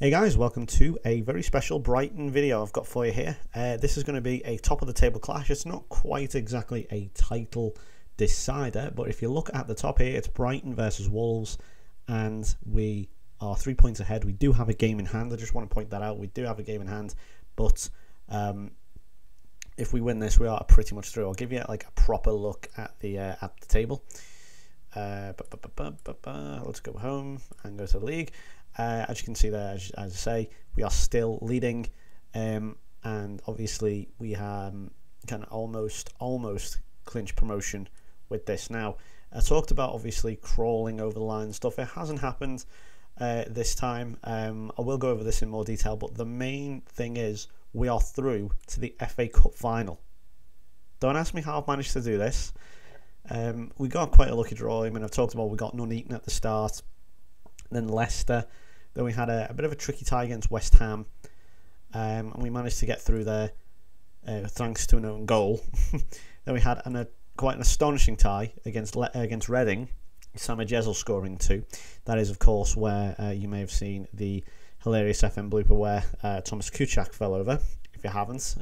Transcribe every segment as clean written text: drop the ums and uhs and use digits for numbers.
Hey guys, welcome to a very special Brighton video I've got for you here. This is going to be a top of the table clash. It's not quite exactly a title decider, but if you look at the top here, it's Brighton versus Wolves, and we are 3 points ahead. We do have a game in hand. I just want to point that out. We do have a game in hand, but if we win this, we are pretty much through. I'll give you like a proper look at the table. Let's go home and go to the league. As you can see there, as I say, we are still leading, and obviously we can almost clinch promotion with this. Now, I talked about obviously crawling over the line and stuff. It hasn't happened this time. I will go over this in more detail, but the main thing is we are through to the FA Cup final. Don't ask me how I've managed to do this. We got quite a lucky draw. I mean, I've talked about we got none eaten at the start. Then Leicester. Then we had a bit of a tricky tie against West Ham. And we managed to get through there thanks to an own goal. Then we had quite an astonishing tie against Reading. Sam Jezel scoring 2. That is, of course, where you may have seen the hilarious FM blooper where Thomas Kuchak fell over. If you haven't,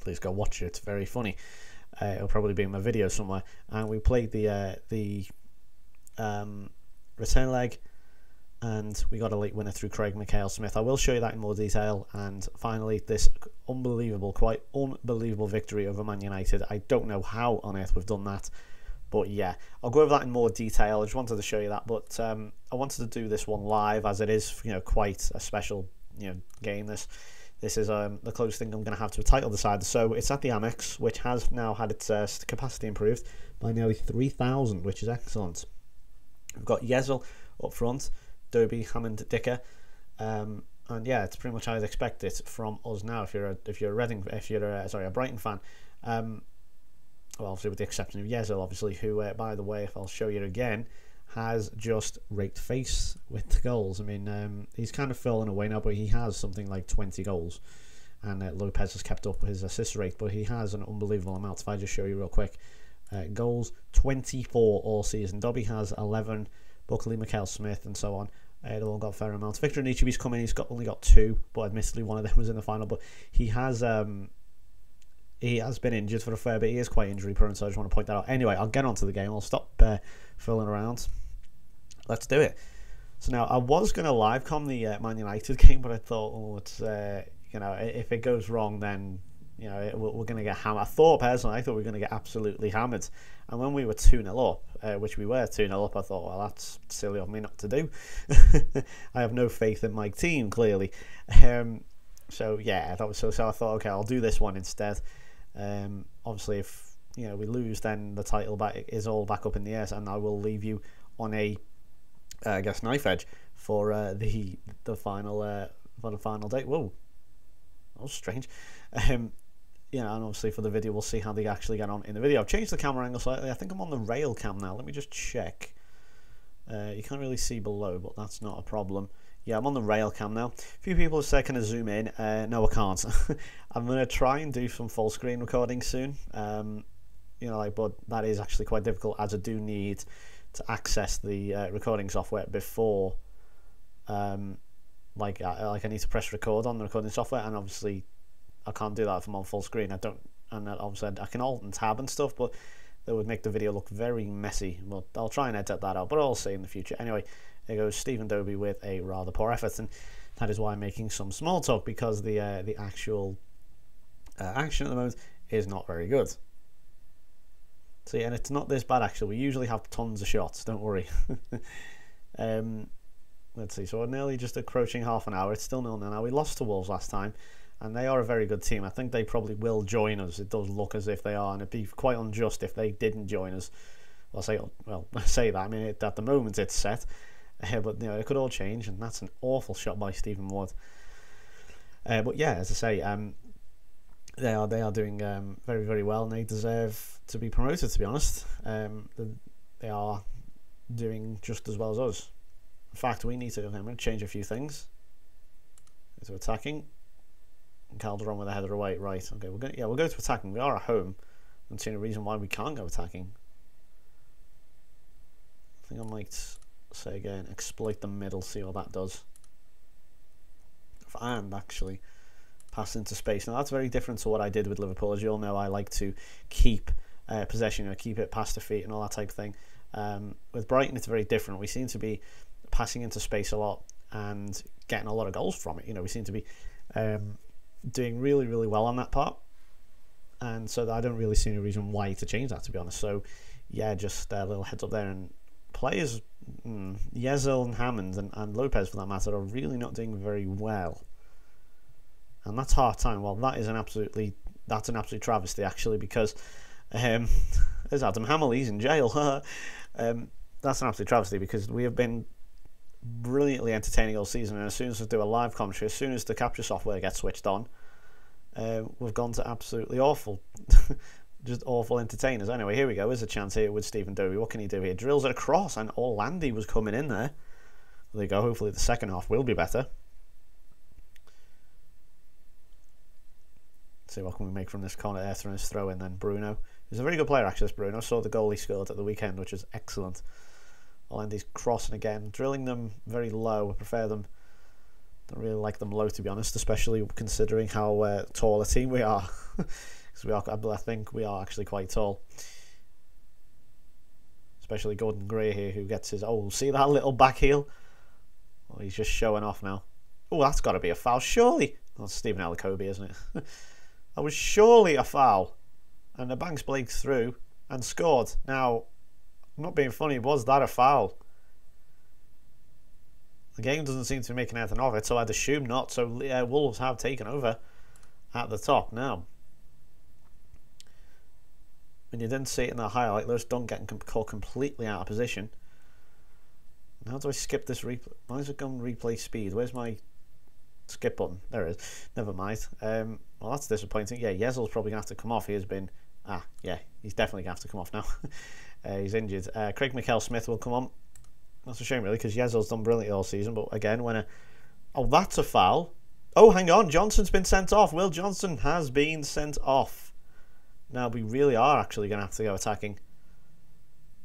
please go watch it. It's very funny. It'll probably be in my video somewhere. And we played the return leg, and we got a late winner through Craig Smith. I will show you that in more detail. And finally, this quite unbelievable victory over Man United. I don't know how on earth we've done that, but yeah, I'll go over that in more detail. I just wanted to show you that, but I wanted to do this one live, as it is, quite a special, game. This is the closest thing I'm going to have to a title decider. So it's at the Amex, which has now had its capacity improved by nearly 3,000, which is excellent. We've got Jezel up front, Dobie, Hammond, Dicker, and yeah, it's pretty much how I'd expect it from us now. If you're a Brighton fan, well, obviously with the exception of Jezel, obviously, who, by the way, if I'll show you again, has just raked face with the goals. I mean, he's kind of fallen away now, but he has something like 20 goals, and Lopez has kept up his assist rate, but he has an unbelievable amount. If I just show you real quick. Goals 24 all season. Dobby has 11, Buckley, Smith, and so on. They've all got a fair amount. Victor Anichebe's come in. He's only got 2, but admittedly one of them was in the final. But he has been injured for a fair bit. He is quite injury prone, so I just want to point that out. Anyway, I'll get on to the game. I'll stop fooling around. Let's do it. So now I was going to live com the Man United game, but I thought, oh, it's if it goes wrong, then we're going to get hammered. I thought we were going to get absolutely hammered. And when we were 2-0 up, which we were 2-0 up, I thought, well, that's silly of me not to do. I have no faith in my team, clearly. So yeah, that was so I thought, okay, I'll do this one instead. Obviously, if we lose, then the title is all back up in the air, and I will leave you on a, I guess, knife edge for the final date. Whoa, that was strange. And obviously for the video, we'll see how they actually get on in the video. I've changed the camera angle slightly. I think I'm on the rail cam now. Let me just check. You can't really see below, but that's not a problem. Yeah, I'm on the rail cam now. A few people have said, can I zoom in? No, I can't. I'm going to try and do some full screen recording soon. But that is actually quite difficult, as I do need to access the recording software before, I need to press record on the recording software, and obviously I can't do that if I'm on full screen. Obviously I can alt and tab and stuff, but that would make the video look very messy. But I'll try and edit that out, but I'll see in the future. Anyway, there goes Stephen Dobie with a rather poor effort, and that is why I'm making some small talk, because the actual action at the moment is not very good. See, and it's not this bad actually. We usually have tons of shots, don't worry. Let's see, so we're nearly just approaching half an hour. It's still 0-0 now. We lost to Wolves last time, and they are a very good team. I think they probably will join us. It does look as if they are, and it'd be quite unjust if they didn't join us. I say that. I mean, at the moment it's set, but it could all change, and that's an awful shot by Stephen Wood. But yeah, as I say, they are doing very, very well, and they deserve to be promoted. To be honest, they are doing just as well as us. In fact, we need to. I'm going to change a few things. So attacking. Calderon with a header away. Right. Okay. We'll go to attacking. We are at home. I don't see any reason why we can't go attacking. I think I might say again, exploit the middle. See what that does. and actually pass into space. Now that's very different to what I did with Liverpool. As you all know, I like to keep possession, keep it past the feet and all that type of thing. With Brighton, it's very different. We seem to be passing into space a lot and getting a lot of goals from it. You know, we seem to be doing really, really well on that part. And so I don't really see any reason why to change that, to be honest. So, yeah, just a little heads up there. And players, Yezel and Hammond and Lopez, for that matter, are really not doing very well. And that's half time. Well, that's an absolute travesty, actually, because there's Adam Hamel, he's in jail. That's an absolute travesty because we have been brilliantly entertaining all season, and as soon as we do a live commentary, as soon as the capture software gets switched on, we've gone to absolutely awful. Just awful entertainers. Anyway, here we go. There's a chance here with Stephen Dowie. What can he do here? Drills it across, and Orlandi was coming in there. There you go. Hopefully the second half will be better. Let's see what can we make from this corner there, throwing his throw in. Then Bruno, who's a very good player actually. This Bruno, saw the goal he scored at the weekend, which is excellent. Orlandi's crossing again, drilling them very low. I prefer them. Don't really like them low, to be honest, especially considering how tall a team we are. Because I think we are actually quite tall. Especially Gordon Gray here, who gets his... Oh, see that little back heel? Oh, he's just showing off now. Oh, that's got to be a foul, surely. That's Stephen Alacobi, isn't it? That was surely a foul. And the Banks breaks through and scored. Now, I'm not being funny, was that a foul? The game doesn't seem to be making anything of it, so I'd assume not. So Wolves have taken over at the top now. When you didn't see it in the highlight, Lewis Dunn getting caught completely out of position. How do I skip this replay? Why is it going replay speed? Where's my skip button? There it is. Never mind. Well, that's disappointing. Yeah, Yezel's probably going to have to come off. He has been... yeah, he's definitely going to have to come off now. He's injured. Craig Michael-Smith will come on. That's a shame, really, because Yezel's done brilliantly all season. But again, when a... Oh, that's a foul. Oh, hang on. Johnson's been sent off. Will Johnson has been sent off. Now, we really are actually going to have to go attacking.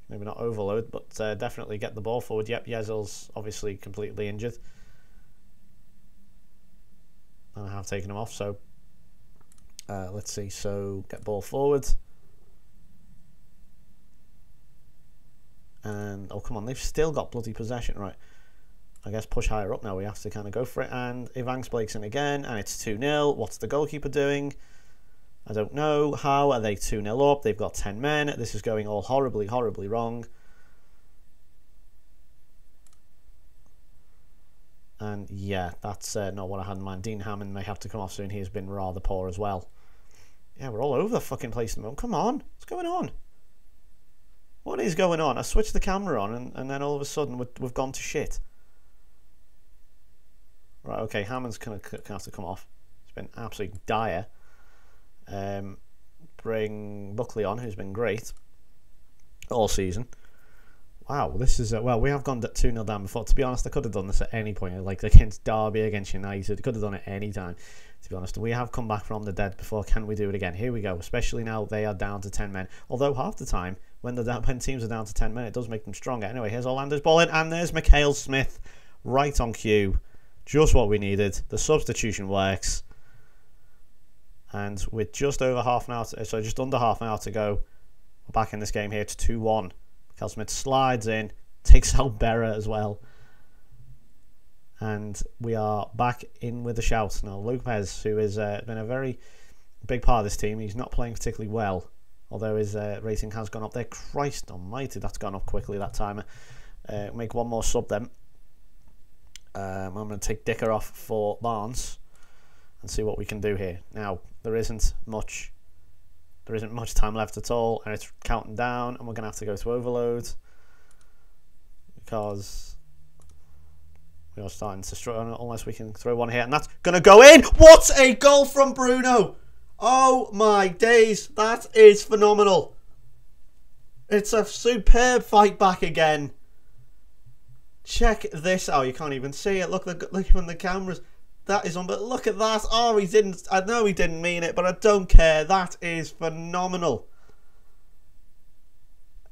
Maybe not overload, but definitely get the ball forward. Yep, Yezel's obviously completely injured. And I have taken him off, so... let's see. So, get ball forward. And, oh, come on. They've still got bloody possession. Right. I guess push higher up now. We have to kind of go for it. And Ivanks breaks in again, and it's 2-0. What's the goalkeeper doing? I don't know. How are they 2-0 up? They've got 10 men. This is going all horribly, horribly wrong. And yeah, that's not what I had in mind. Dean Hammond may have to come off soon. He's been rather poor as well. Yeah, we're all over the fucking place at the moment. Come on. What's going on? What is going on? I switched the camera on and then all of a sudden we've gone to shit. Right, okay. Hammond's going to have to come off. It's been absolutely dire. Bring Buckley on, who's been great all season. Wow, this is well, we have gone 2-0 down before. To be honest, I could have done this at any point, like against Derby, against United. Could have done it any time. To be honest, we have come back from the dead before. Can we do it again? Here we go. Especially now they are down to 10 men. Although half the time when teams are down to 10 men, it does make them stronger. Anyway, here's Orlando's ball in, and there's Michael-Smith right on cue. Just what we needed. The substitution works. And with just over half an hour, so just under half an hour to go, we're back in this game here. It's 2-1. Michael-Smith slides in, takes out Berra as well. And we are back in with a shout. Now, Lopez, who has been a very big part of this team, he's not playing particularly well, although his rating has gone up there. Christ almighty, that's gone up quickly, that timer. Make one more sub then. I'm going to take Dicker off for Barnes and see what we can do here. Now, there isn't much time left at all, and it's counting down, and we're going to have to go to overload because we are starting to struggle unless we can throw one here, and that's going to go in. What a goal from Bruno! Oh my days, that is phenomenal. It's a superb fight back again. Check this out. You can't even see it. Look from the cameras. That is on, but look at that. Oh, he didn't. I know he didn't mean it, but I don't care. That is phenomenal.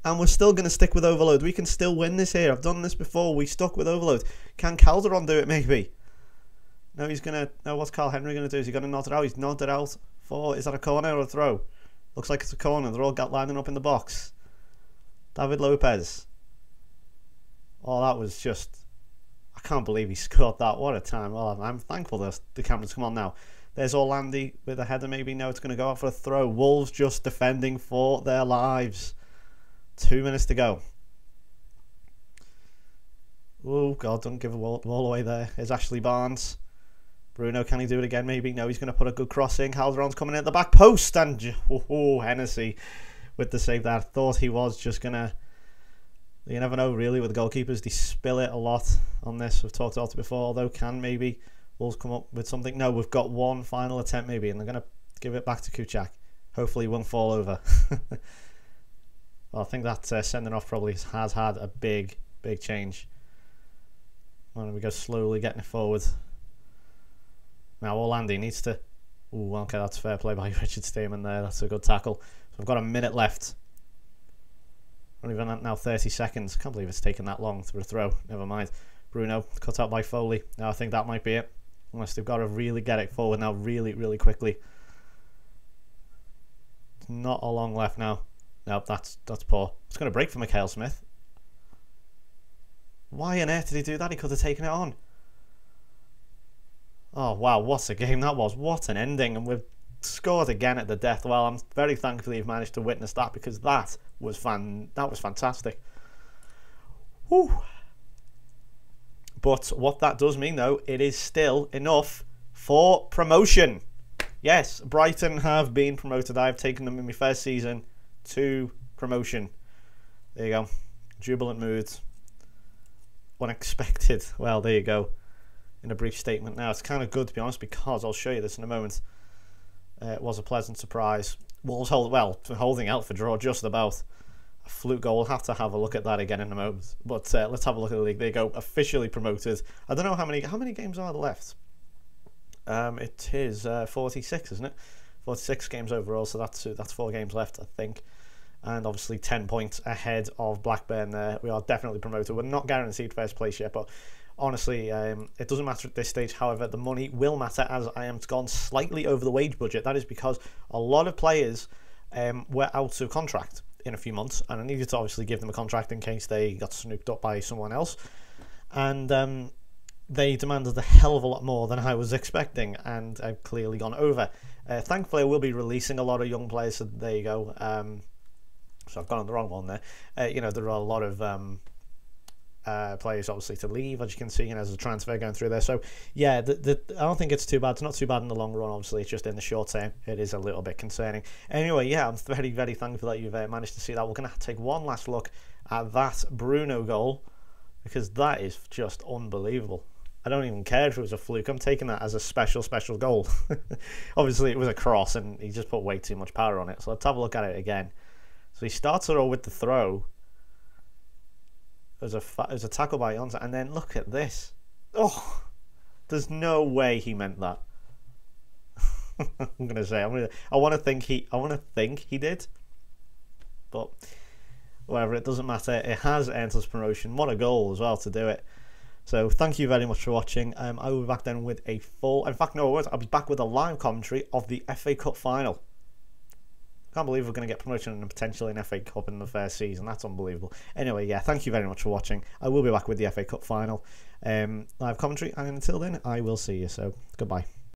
And we're still going to stick with overload. We can still win this here. I've done this before. We stuck with overload. Can Calderon do it maybe? No, he's going to... No, what's Carl Henry going to do? Is he going to nod it out? He's nodded out for... Is that a corner or a throw? Looks like it's a corner. They're all lining up in the box. David Lopez. Oh, that was just... I can't believe he scored that. What a time. Well, I'm thankful that the cameras come on now. There's Orlandi with a header maybe. No, it's going to go out for a throw. Wolves just defending for their lives. 2 minutes to go. Oh, God, don't give the ball away there. Here's Ashley Barnes. Bruno, can he do it again maybe? No, he's going to put a good cross in. Calderon's coming in at the back post. And Hennessy with the save there. I thought he was just going to... You never know, really, with the goalkeepers. They spill it a lot on this. We've talked about it before. Although, can maybe Wolves come up with something? No, we've got one final attempt maybe. And they're going to give it back to Kuchak. Hopefully he won't fall over. Well, I think that sending off probably has had a big change. When we go slowly getting it forward. Now Orlandi needs to... Ooh, okay, that's fair play by Richard Stearman there. That's a good tackle. So we've got a minute left. Only now 30 seconds. Can't believe it's taken that long for a throw. Never mind. Bruno, cut out by Foley. Now I think that might be it. Unless they've got to really get it forward now really quickly. Not a long left now. Nope, that's poor. It's going to break for Mikhail Smith. Why on earth did he do that? He could have taken it on. Oh, wow, what a game that was. What an ending. And we've scored again at the death. Well, I'm very thankful you've managed to witness that because that was fantastic. Whew. But what that does mean, though, it is still enough for promotion. Yes, Brighton have been promoted. I've taken them in my first season to promotion. There you go. Jubilant moods. Unexpected. Well, there you go. In a brief statement. Now, it's kind of good, to be honest, because I'll show you this in a moment. It was a pleasant surprise. Wolves holding out for draw just about. A fluke goal. We'll have to have a look at that again in a moment. But let's have a look at the league. There you go. Officially promoted. I don't know how many games are there left. It is 46, isn't it? 46 games overall, so that's 4 games left, I think. And obviously 10 points ahead of Blackburn there. We are definitely promoted. We're not guaranteed first place yet, but honestly, it doesn't matter at this stage. However, the money will matter as I am gone slightly over the wage budget. That is because a lot of players were out of contract in a few months, and I needed to obviously give them a contract in case they got snooped up by someone else. And they demanded a hell of a lot more than I was expecting, and I've clearly gone over. Thankfully, I will be releasing a lot of young players, so there you go. So I've gone on the wrong one there. You know, there are a lot of players obviously to leave, as you can see, and there's a transfer going through there. So yeah, I don't think it's too bad. It's not too bad in the long run. Obviously, it's just in the short term it is a little bit concerning. Anyway, yeah, I'm very thankful that you've managed to see that. We're going to take one last look at that Bruno goal because that is just unbelievable. I don't even care if it was a fluke. I'm taking that as a special goal. Obviously, it was a cross, and he just put way too much power on it. So let's have a look at it again. So he starts it all with the throw. There's a tackle by Jonza, and then look at this. Oh, there's no way he meant that. I'm gonna say I want to think he did, but whatever. It doesn't matter. It has earned us promotion. What a goal as well to do it. So thank you very much for watching. I will be back then with a full. In fact, no, I'll be back with a live commentary of the FA Cup final. Can't believe we're going to get promotion and potentially an FA Cup in the first season. That's unbelievable. Anyway, yeah, thank you very much for watching. I will be back with the FA Cup final live commentary, and until then, I will see you. So, goodbye.